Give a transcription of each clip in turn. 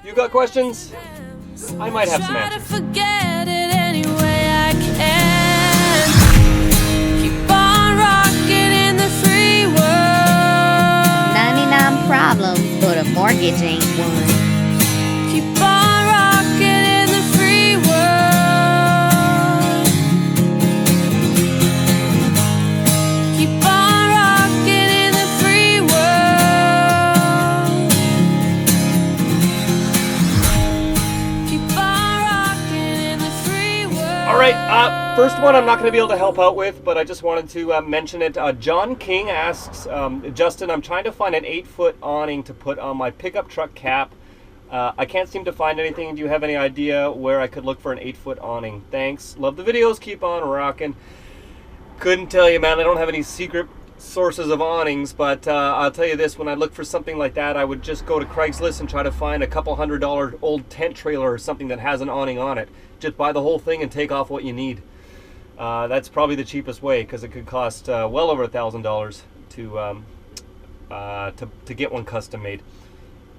You got questions? I might have some answers. Forget it anyway I can. Keep on rocking in the free world. 99 problems, but a mortgage ain't one. Keep on rocking in the free world. Keep on rocking in the free world. Keep on rocking in the free world. All right, first one I'm not going to be able to help out with, but I just wanted to mention it. John King asks, Justin, I'm trying to find an 8-foot awning to put on my pickup truck cap. I can't seem to find anything. Do you have any idea where I could look for an 8-foot awning? Thanks. Love the videos. Keep on rocking. Couldn't tell you, man. I don't have any secret sources of awnings, but I'll tell you this. When I look for something like that, I would just go to Craigslist and try to find a couple $100 old tent trailer or something that has an awning on it. Just buy the whole thing and take off what you need. That's probably the cheapest way, because it could cost well over $1,000 to get one custom made.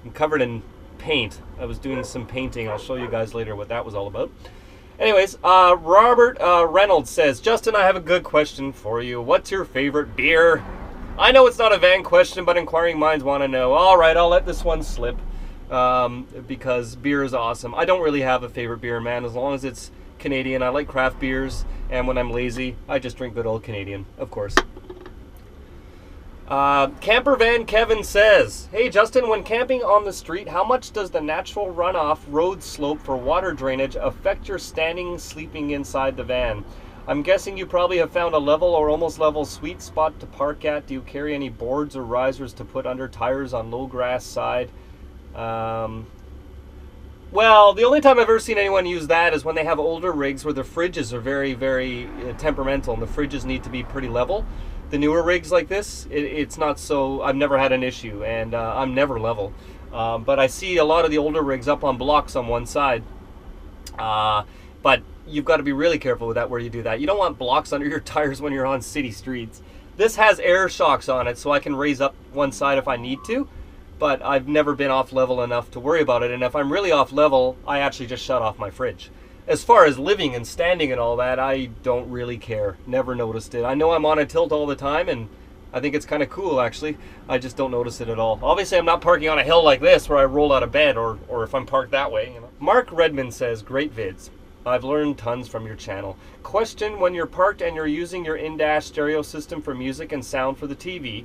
I'm covered in paint. I was doing some painting. I'll show you guys later what that was all about. Anyways, Robert Reynolds says, Justin, I have a good question for you. What's your favorite beer? I know it's not a van question, but inquiring minds want to know. All right, I'll let this one slip because beer is awesome. I don't really have a favorite beer, man, as long as it's Canadian. I like craft beers, and when I'm lazy, I just drink good old Canadian, of course. Camper Van Kevin says, hey Justin, when camping on the street, how much does the natural runoff road slope for water drainage affect your standing, sleeping inside the van? I'm guessing you probably have found a level or almost level sweet spot to park at. Do you carry any boards or risers to put under tires on low grass side? Well, the only time I've ever seen anyone use that is when they have older rigs where the fridges are very, very temperamental and the fridges need to be pretty level. The newer rigs like this, it's not so. I've never had an issue, and I'm never level. But I see a lot of the older rigs up on blocks on one side. But you've got to be really careful with that where you do that. You don't want blocks under your tires when you're on city streets. This has air shocks on it, so I can raise up one side if I need to. But I've never been off level enough to worry about it. And if I'm really off level, I actually just shut off my fridge. As far as living and standing and all that, I don't really care. Never noticed it. I know I'm on a tilt all the time, and I think it's kind of cool, actually. I just don't notice it at all. Obviously, I'm not parking on a hill like this where I roll out of bed, or if I'm parked that way. You know. Mark Redmond says, great vids. I've learned tons from your channel. Question, when you're parked and you're using your in-dash stereo system for music and sound for the TV,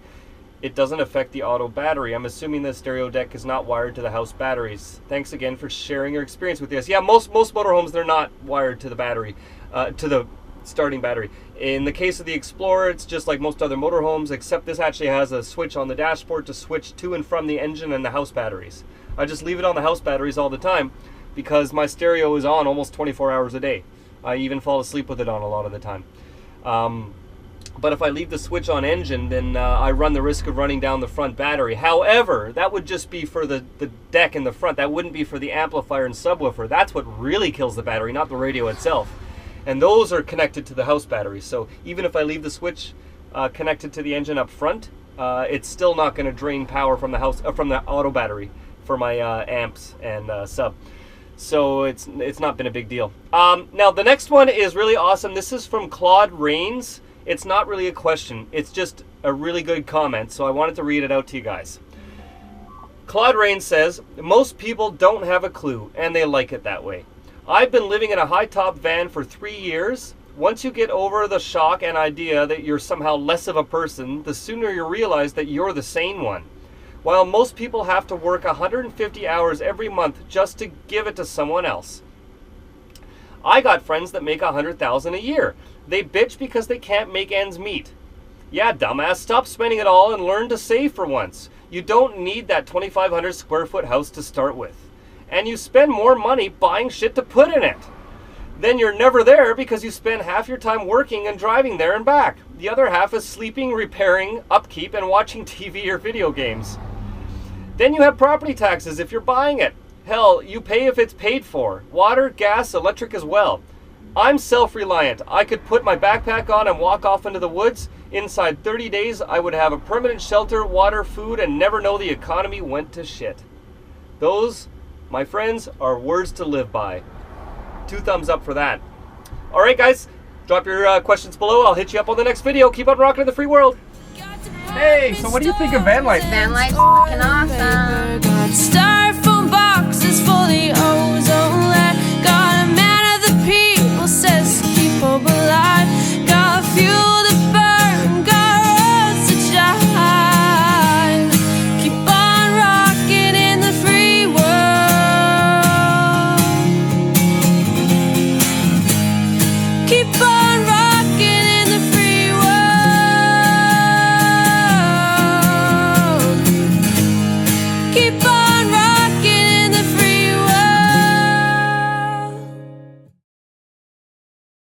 it doesn't affect the auto battery. I'm assuming the stereo deck is not wired to the house batteries. Thanks again for sharing your experience with us. Yeah, most motorhomes, they're not wired to the battery, to the starting battery. In the case of the Explorer, it's just like most other motorhomes, except this actually has a switch on the dashboard to switch to and from the engine and the house batteries. I just leave it on the house batteries all the time because my stereo is on almost 24 hours a day. I even fall asleep with it on a lot of the time. But if I leave the switch on engine, then I run the risk of running down the front battery. However, that would just be for the deck in the front. That wouldn't be for the amplifier and subwoofer. That's what really kills the battery, not the radio itself. And those are connected to the house battery. So even if I leave the switch connected to the engine up front, it's still not going to drain power from the house, from the auto battery for my amps and sub. So it's not been a big deal. Now the next one is really awesome. This is from Claude Rains. It's not really a question. It's just a really good comment, so I wanted to read it out to you guys. Claude Rain says, most people don't have a clue, and they like it that way. I've been living in a high-top van for 3 years. Once you get over the shock and idea that you're somehow less of a person, the sooner you realize that you're the sane one. While most people have to work 150 hours every month just to give it to someone else. I got friends that make $100,000 a year. They bitch because they can't make ends meet. Yeah, dumbass, stop spending it all and learn to save for once. You don't need that 2,500 square foot house to start with. And you spend more money buying shit to put in it. Then you're never there because you spend half your time working and driving there and back. The other half is sleeping, repairing, upkeep, and watching TV or video games. Then you have property taxes if you're buying it. Hell, you pay if it's paid for. Water, gas, electric as well. I'm self-reliant. I could put my backpack on and walk off into the woods. Inside 30 days, I would have a permanent shelter, water, food, and never know the economy went to shit. Those my friends, are words to live by. 2 thumbs up for that. All right, guys, drop your questions below. I'll hit you up on the next video. Keep on rocking in the free world. Hey, so what do you think of van life? Van life's fucking awesome. Styrofoam boxes fully